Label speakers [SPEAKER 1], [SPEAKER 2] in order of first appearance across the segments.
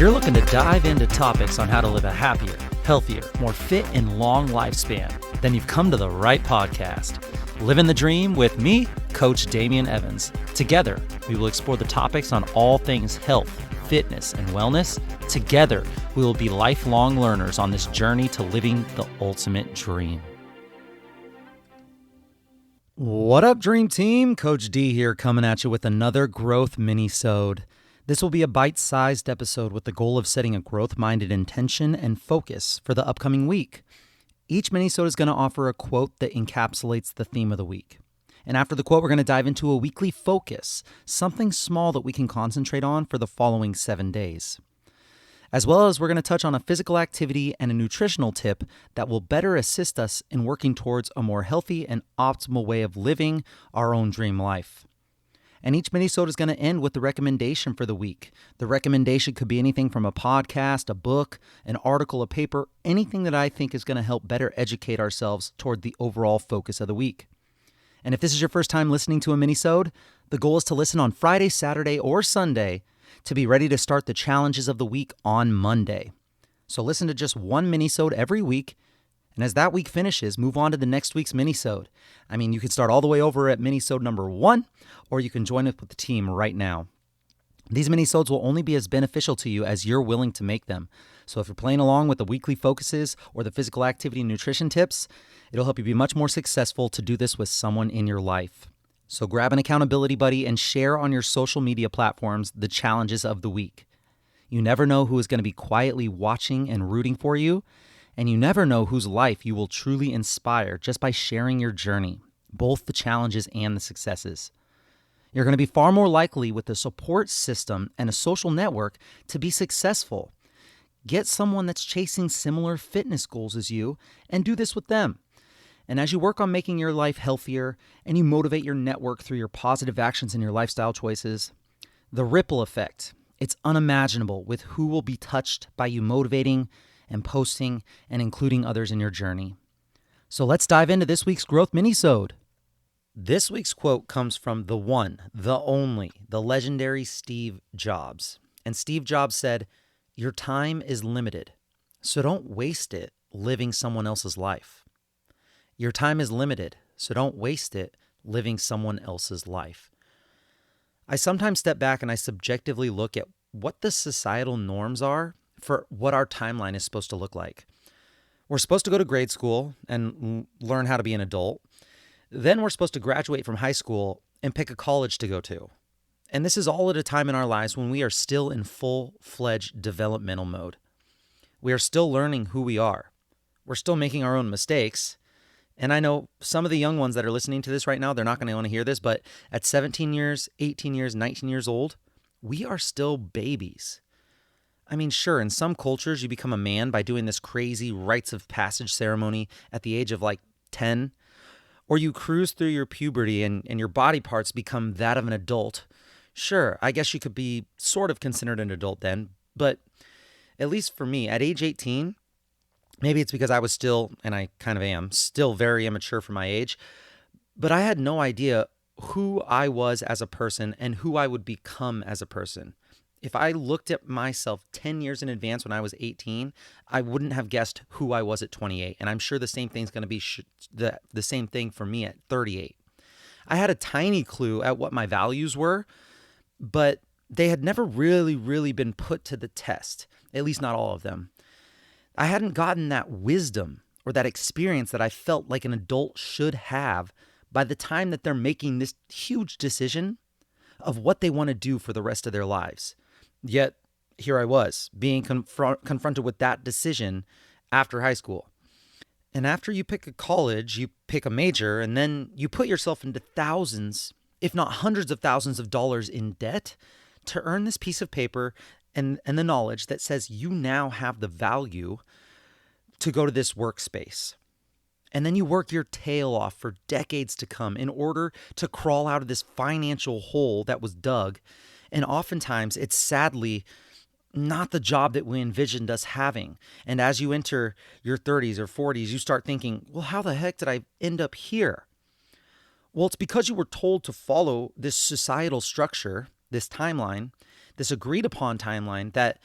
[SPEAKER 1] you're looking to dive into topics on how to live a happier, healthier, more fit, and long lifespan, then you've come to the right podcast. Livin the Dream with me, Coach Damian Evans. Together, we will explore the topics on all things health, fitness, and wellness. Together, we will be lifelong learners on this journey to living the ultimate dream. What up, Dream Team? Coach D here, coming at you with another growth MINIsode. This will be a bite-sized episode with the goal of setting a growth-minded intention and focus for the upcoming week. Each MINIsode is going to offer a quote that encapsulates the theme of the week. And after the quote, we're going to dive into a weekly focus, something small that we can concentrate on for the following 7 days. As well as we're going to touch on a physical activity and a nutritional tip that will better assist us in working towards a more healthy and optimal way of living our own dream life. And each MINIsode is going to end with the recommendation for the week. The recommendation could be anything from a podcast, a book, an article, a paper, anything that I think is going to help better educate ourselves toward the overall focus of the week. And if this is your first time listening to a MINIsode, the goal is to listen on Friday, Saturday, or Sunday to be ready to start the challenges of the week on Monday. So listen to just one MINIsode every week. And as that week finishes, move on to the next week's MINIsode. I mean, you could start all the way over at MINIsode number 1, or you can join up with the team right now. These MINIsodes will only be as beneficial to you as you're willing to make them. So if you're playing along with the weekly focuses or the physical activity and nutrition tips, it'll help you be much more successful to do this with someone in your life. So grab an accountability buddy and share on your social media platforms the challenges of the week. You never know who is going to be quietly watching and rooting for you. And you never know whose life you will truly inspire just by sharing your journey, both the challenges and the successes. You're going to be far more likely with a support system and a social network to be successful. Get someone that's chasing similar fitness goals as you and do this with them. And as you work on making your life healthier and you motivate your network through your positive actions and your lifestyle choices, the ripple effect, it's unimaginable with who will be touched by you motivating and posting and including others in your journey. So let's dive into this week's Growth MINIsode. This week's quote comes from the one, the only, the legendary Steve Jobs. And Steve Jobs said, "Your time is limited, so don't waste it living someone else's life." Your time is limited, so don't waste it living someone else's life. I sometimes step back and I subjectively look at what the societal norms are for what our timeline is supposed to look like. We're supposed to go to grade school and learn how to be an adult. Then we're supposed to graduate from high school and pick a college to go to. And this is all at a time in our lives when we are still in full-fledged developmental mode. We are still learning who we are. We're still making our own mistakes. And I know some of the young ones that are listening to this right now, they're not going to want to hear this, but at 17 years, 18 years, 19 years old, we are still babies. I mean, sure, in some cultures, you become a man by doing this crazy rites of passage ceremony at the age of like 10, or you cruise through your puberty and your body parts become that of an adult. Sure, I guess you could be sort of considered an adult then, but at least for me, at age 18, maybe it's because I was still, and I kind of am, still very immature for my age, but I had no idea who I was as a person and who I would become as a person. If I looked at myself 10 years in advance when I was 18, I wouldn't have guessed who I was at 28. And I'm sure the same thing's going to be the same thing for me at 38. I had a tiny clue at what my values were, but they had never really been put to the test, at least not all of them. I hadn't gotten that wisdom or that experience that I felt like an adult should have by the time that they're making this huge decision of what they want to do for the rest of their lives. Yet, here I was, being confronted with that decision after high school. And after you pick a college, you pick a major, and then you put yourself into thousands, if not hundreds of thousands of dollars in debt to earn this piece of paper and the knowledge that says you now have the value to go to this workspace. And then you work your tail off for decades to come in order to crawl out of this financial hole that was dug. And oftentimes it's sadly not the job that we envisioned us having. And as you enter your 30s or 40s, you start thinking, well, how the heck did I end up here? Well, it's because you were told to follow this societal structure, this timeline, this agreed upon timeline that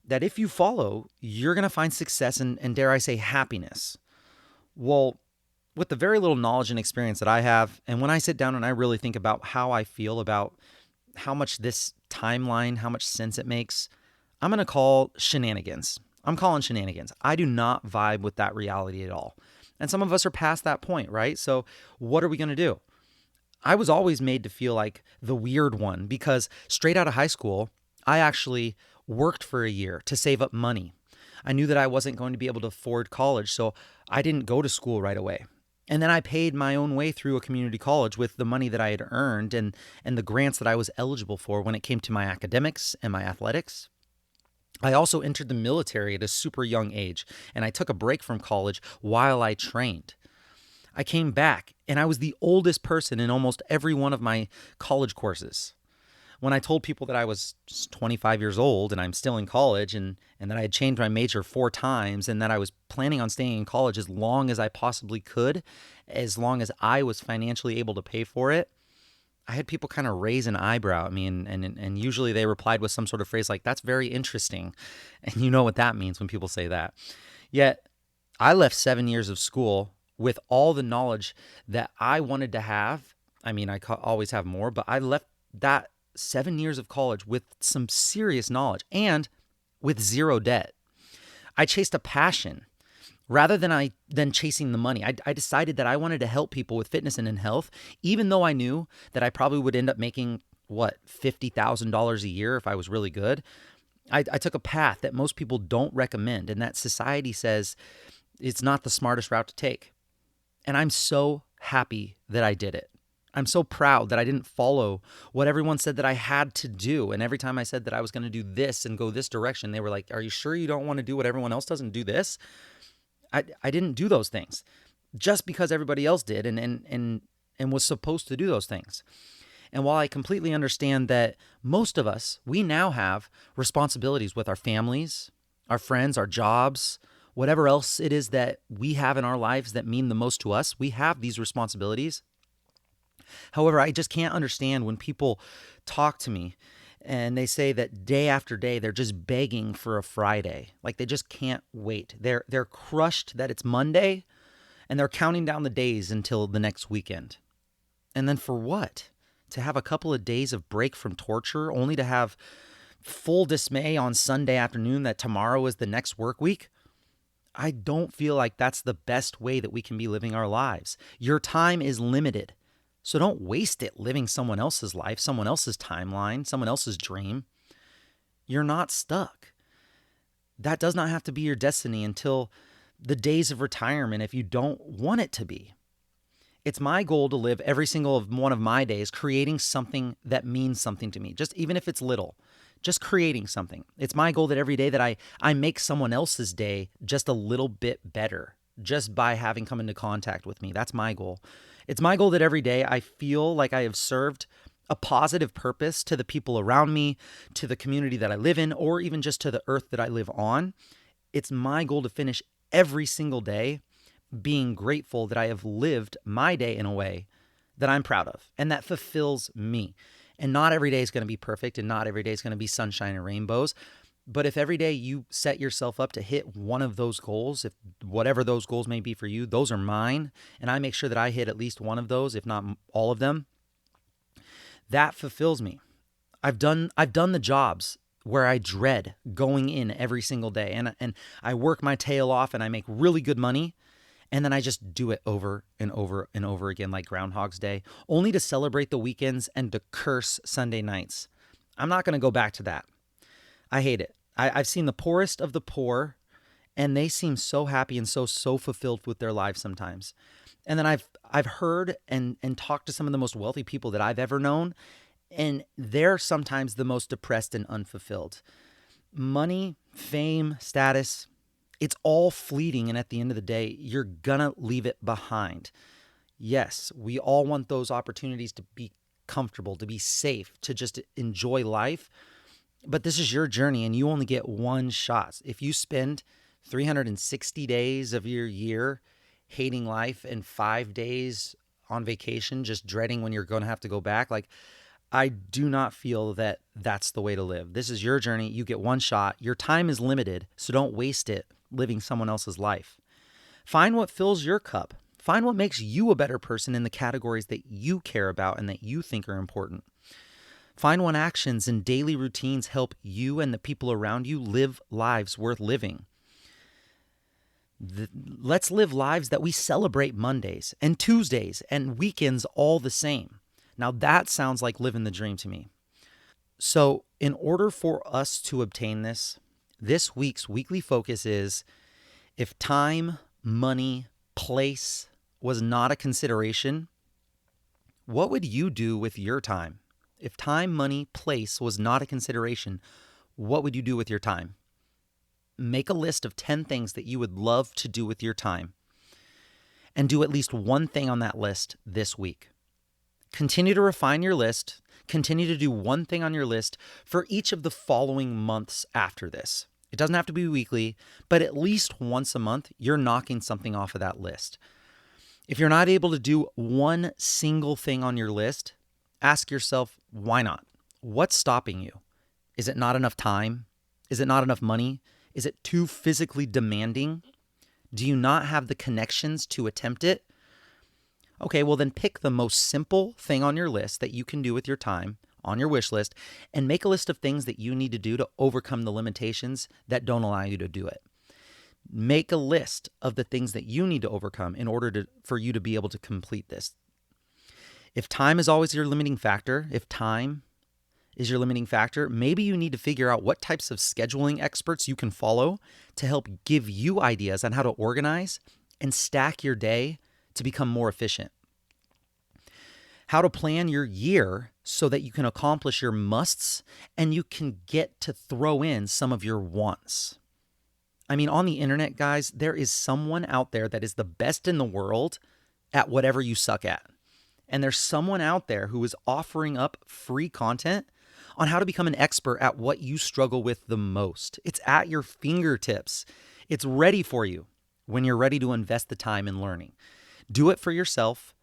[SPEAKER 1] that if you follow, you're going to find success and dare I say, happiness. Well, with the very little knowledge and experience that I have, and when I sit down and I really think about how I feel about how much this timeline, how much sense it makes, I'm going to call shenanigans. I'm calling shenanigans. I do not vibe with that reality at all. And some of us are past that point, right? So what are we going to do? I was always made to feel like the weird one because straight out of high school, I actually worked for a year to save up money. I knew that I wasn't going to be able to afford college, so I didn't go to school right away. And then I paid my own way through a community college with the money that I had earned and the grants that I was eligible for when it came to my academics and my athletics. I also entered the military at a super young age, and I took a break from college while I trained. I came back, and I was the oldest person in almost every one of my college courses. When I told people that I was 25 years old and I'm still in college and that I had changed my major 4 times and that I was planning on staying in college as long as I possibly could, as long as I was financially able to pay for it, I had people kind of raise an eyebrow at me and usually they replied with some sort of phrase like, "That's very interesting." And you know what that means when people say that. Yet I left 7 years of school with all the knowledge that I wanted to have. I mean, always have more, but I left that 7 years of college with some serious knowledge and with zero debt. I chased a passion rather than chasing the money. I decided that I wanted to help people with fitness and in health, even though I knew that I probably would end up making $50,000 a year if I was really good. I took a path that most people don't recommend and that society says it's not the smartest route to take. And I'm so happy that I did it. I'm so proud that I didn't follow what everyone said that I had to do. And every time I said that I was going to do this and go this direction, they were like, "Are you sure you don't want to do what everyone else does and do this?" I didn't do those things just because everybody else did and was supposed to do those things. And while I completely understand that most of us, we now have responsibilities with our families, our friends, our jobs, whatever else it is that we have in our lives that mean the most to us, we have these responsibilities. However, I just can't understand when people talk to me and they say that day after day they're just begging for a Friday. Like they just can't wait. They're crushed that it's Monday and they're counting down the days until the next weekend. And then for what? To have a couple of days of break from torture only to have full dismay on Sunday afternoon that tomorrow is the next work week? I don't feel like that's the best way that we can be living our lives. Your time is limited. So don't waste it living someone else's life, someone else's timeline, someone else's dream. You're not stuck. That does not have to be your destiny until the days of retirement if you don't want it to be. It's my goal to live every single one of my days creating something that means something to me, just even if it's little, just creating something. It's my goal that every day that I make someone else's day just a little bit better just by having come into contact with me. That's my goal. It's my goal that every day I feel like I have served a positive purpose to the people around me, to the community that I live in, or even just to the earth that I live on. It's my goal to finish every single day being grateful that I have lived my day in a way that I'm proud of and that fulfills me. And not every day is going to be perfect and not every day is going to be sunshine and rainbows. But if every day you set yourself up to hit one of those goals, if whatever those goals may be for you, those are mine, and I make sure that I hit at least one of those, if not all of them, that fulfills me. I've done the jobs where I dread going in every single day, and I work my tail off and I make really good money, and then I just do it over and over and over again like Groundhog's Day, only to celebrate the weekends and to curse Sunday nights. I'm not going to go back to that. I hate it. I've seen the poorest of the poor, and they seem so happy and so fulfilled with their lives sometimes. And then I've heard and talked to some of the most wealthy people that I've ever known, and they're sometimes the most depressed and unfulfilled. Money, fame, status, it's all fleeting, and at the end of the day, you're gonna leave it behind. Yes, we all want those opportunities to be comfortable, to be safe, to just enjoy life. But this is your journey and you only get one shot. If you spend 360 days of your year hating life and 5 days on vacation, just dreading when you're going to have to go back, like I do not feel that that's the way to live. This is your journey. You get one shot. Your time is limited, so don't waste it living someone else's life. Find what fills your cup. Find what makes you a better person in the categories that you care about and that you think are important. Find what actions and daily routines help you and the people around you live lives worth living. Let's live lives that we celebrate Mondays and Tuesdays and weekends all the same. Now that sounds like living the dream to me. So in order for us to obtain this week's weekly focus is, if time, money, place was not a consideration, what would you do with your time? If time, money, place was not a consideration, what would you do with your time? Make a list of 10 things that you would love to do with your time and do at least one thing on that list this week. Continue to refine your list. Continue to do one thing on your list for each of the following months after this. It doesn't have to be weekly, but at least once a month, you're knocking something off of that list. If you're not able to do one single thing on your list, ask yourself, why not? What's stopping you? Is it not enough time? Is it not enough money? Is it too physically demanding? Do you not have the connections to attempt it? Okay, well then pick the most simple thing on your list that you can do with your time on your wish list and make a list of things that you need to do to overcome the limitations that don't allow you to do it. Make a list of the things that you need to overcome in order for you to be able to complete this. If time is always your limiting factor, maybe you need to figure out what types of scheduling experts you can follow to help give you ideas on how to organize and stack your day to become more efficient. How to plan your year so that you can accomplish your musts and you can get to throw in some of your wants. I mean, on the internet, guys, there is someone out there that is the best in the world at whatever you suck at. And there's someone out there who is offering up free content on how to become an expert at what you struggle with the most. It's at your fingertips. It's ready for you when you're ready to invest the time in learning. Do it for yourself.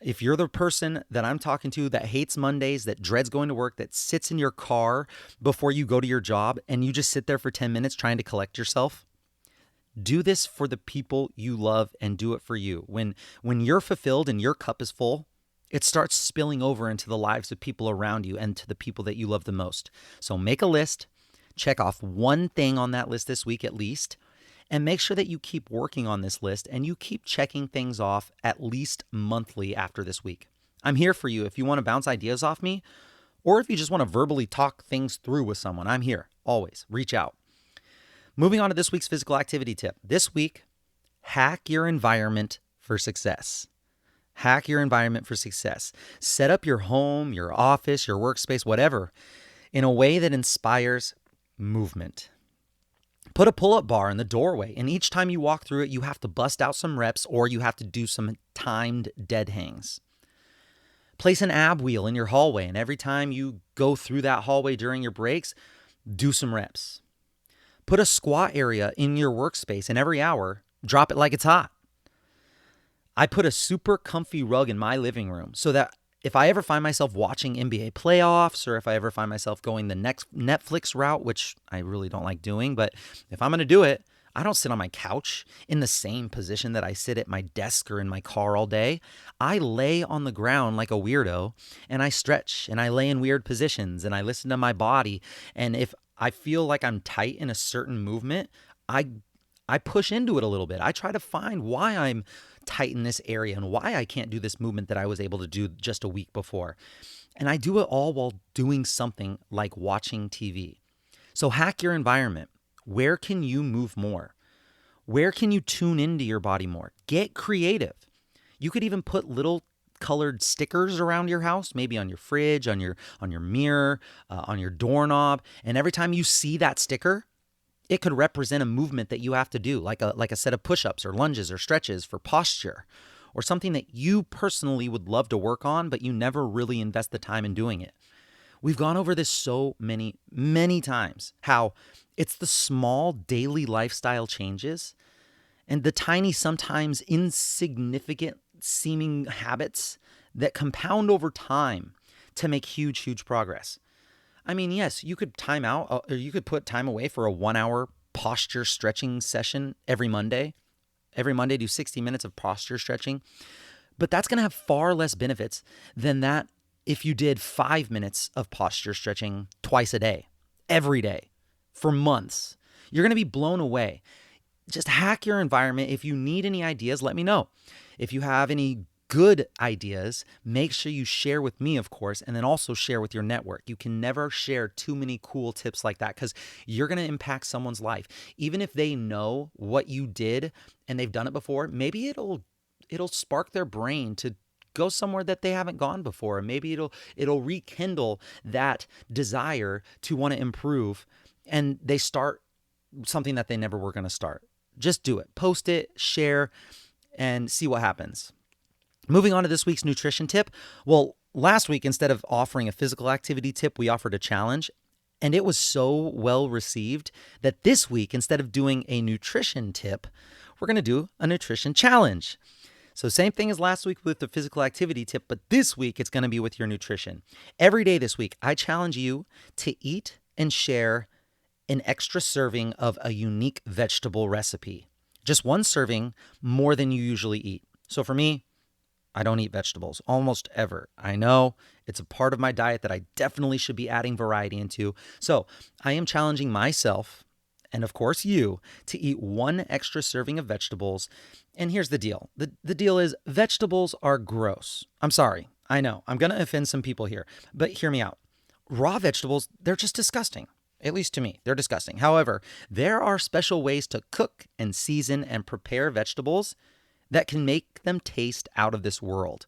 [SPEAKER 1] If you're the person that I'm talking to that hates Mondays, that dreads going to work, that sits in your car before you go to your job and you just sit there for 10 minutes trying to collect yourself, do this for the people you love and do it for you. When you're fulfilled and your cup is full, it starts spilling over into the lives of people around you and to the people that you love the most. So make a list, check off one thing on that list this week at least, and make sure that you keep working on this list and you keep checking things off at least monthly after this week. I'm here for you if you want to bounce ideas off me, or if you just want to verbally talk things through with someone. I'm here, always. Reach out. Moving on to this week's physical activity tip. This week, hack your environment for success. Hack your environment for success. Set up your home, your office, your workspace, whatever, in a way that inspires movement. Put a pull-up bar in the doorway, and each time you walk through it, you have to bust out some reps or you have to do some timed dead hangs. Place an ab wheel in your hallway, and every time you go through that hallway during your breaks, do some reps. Put a squat area in your workspace, and every hour, drop it like it's hot. I put a super comfy rug in my living room so that if I ever find myself watching NBA playoffs, or if I ever find myself going the next Netflix route, which I really don't like doing, but if I'm going to do it, I don't sit on my couch in the same position that I sit at my desk or in my car all day. I lay on the ground like a weirdo, and I stretch, and I lay in weird positions, and I listen to my body. And if I feel like I'm tight in a certain movement, I push into it a little bit. I try to find why I'm tight in this area and why I can't do this movement that I was able to do just a week before. And I do it all while doing something like watching TV. So hack your environment. Where can you move more? Where can you tune into your body more? Get creative. You could even put little colored stickers around your house, maybe on your fridge, on your mirror, on your doorknob. And every time you see that sticker, it could represent a movement that you have to do, like a set of push-ups or lunges or stretches for posture, or something that you personally would love to work on, but you never really invest the time in doing it. We've gone over this so many, many times, how it's the small daily lifestyle changes and the tiny, sometimes insignificant seeming habits that compound over time to make huge, huge progress. I mean, yes, you could time out or you could put time away for a 1 hour posture stretching session every Monday. Every Monday, do 60 minutes of posture stretching. But that's going to have far less benefits than that if you did 5 minutes of posture stretching twice a day, every day, for months. You're going to be blown away. Just hack your environment. If you need any ideas, let me know. If you have any good ideas, make sure you share with me, of course, and then also share with your network. You can never share too many cool tips like that because you're going to impact someone's life. Even if they know what you did and they've done it before, maybe it'll spark their brain to go somewhere that they haven't gone before. Maybe it'll rekindle that desire to want to improve, and they start something that they never were going to start. Just do it. Post it, share, and see what happens. Moving on to this week's nutrition tip. Well, last week, instead of offering a physical activity tip, we offered a challenge, and it was so well received that this week, instead of doing a nutrition tip, we're going to do a nutrition challenge. So same thing as last week with the physical activity tip, but this week it's going to be with your nutrition. Every day this week, I challenge you to eat and share an extra serving of a unique vegetable recipe. Just one serving more than you usually eat. So for me, I don't eat vegetables almost ever. I know it's a part of my diet that I definitely should be adding variety into. So I am challenging myself, and of course you, to eat one extra serving of vegetables. And here's the deal. The deal is vegetables are gross. I'm sorry. I know. I'm going to offend some people here, but hear me out. Raw vegetables, they're just disgusting. At least to me, they're disgusting. However, there are special ways to cook and season and prepare vegetables that can make them taste out of this world,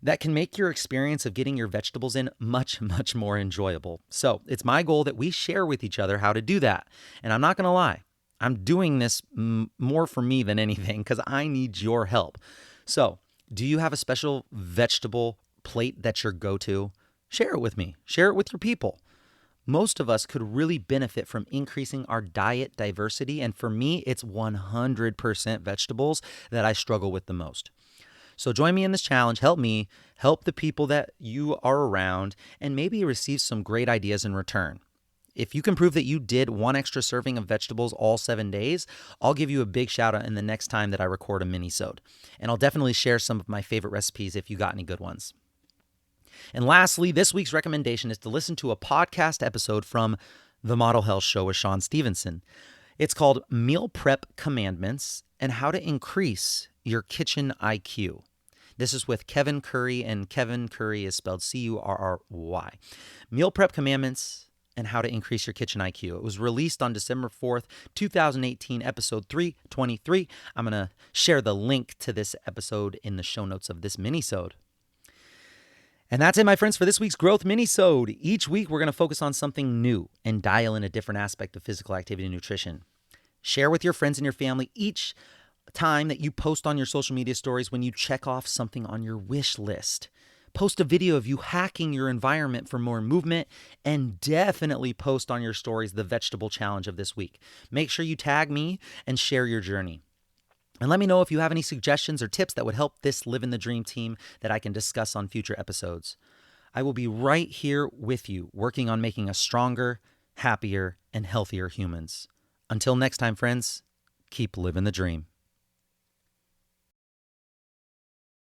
[SPEAKER 1] that can make your experience of getting your vegetables in much, much more enjoyable. So it's my goal that we share with each other how to do that. And I'm not going to lie, I'm doing this more for me than anything because I need your help. So do you have a special vegetable plate that's your go-to? Share it with me. Share it with your people. Most of us could really benefit from increasing our diet diversity, and for me, it's 100% vegetables that I struggle with the most. So join me in this challenge. Help me, help the people that you are around, and maybe receive some great ideas in return. If you can prove that you did one extra serving of vegetables all 7 days, I'll give you a big shout out in the next time that I record a MINIsode. And I'll definitely share some of my favorite recipes if you got any good ones. And lastly, this week's recommendation is to listen to a podcast episode from The Model Health Show with Sean Stevenson. It's called Meal Prep Commandments and How to Increase Your Kitchen IQ. This is with Kevin Curry, and Kevin Curry is spelled Curry. Meal Prep Commandments and How to Increase Your Kitchen IQ. It was released on December 4th, 2018, episode 323. I'm going to share the link to this episode in the show notes of this MINIsode. And that's it, my friends, for this week's Growth MINIsode. Each week, we're going to focus on something new and dial in a different aspect of physical activity and nutrition. Share with your friends and your family each time that you post on your social media stories when you check off something on your wish list. Post a video of you hacking your environment for more movement, and definitely post on your stories the vegetable challenge of this week. Make sure you tag me and share your journey. And let me know if you have any suggestions or tips that would help this Live in the Dream team that I can discuss on future episodes. I will be right here with you, working on making us stronger, happier, and healthier humans. Until next time, friends, keep living the dream.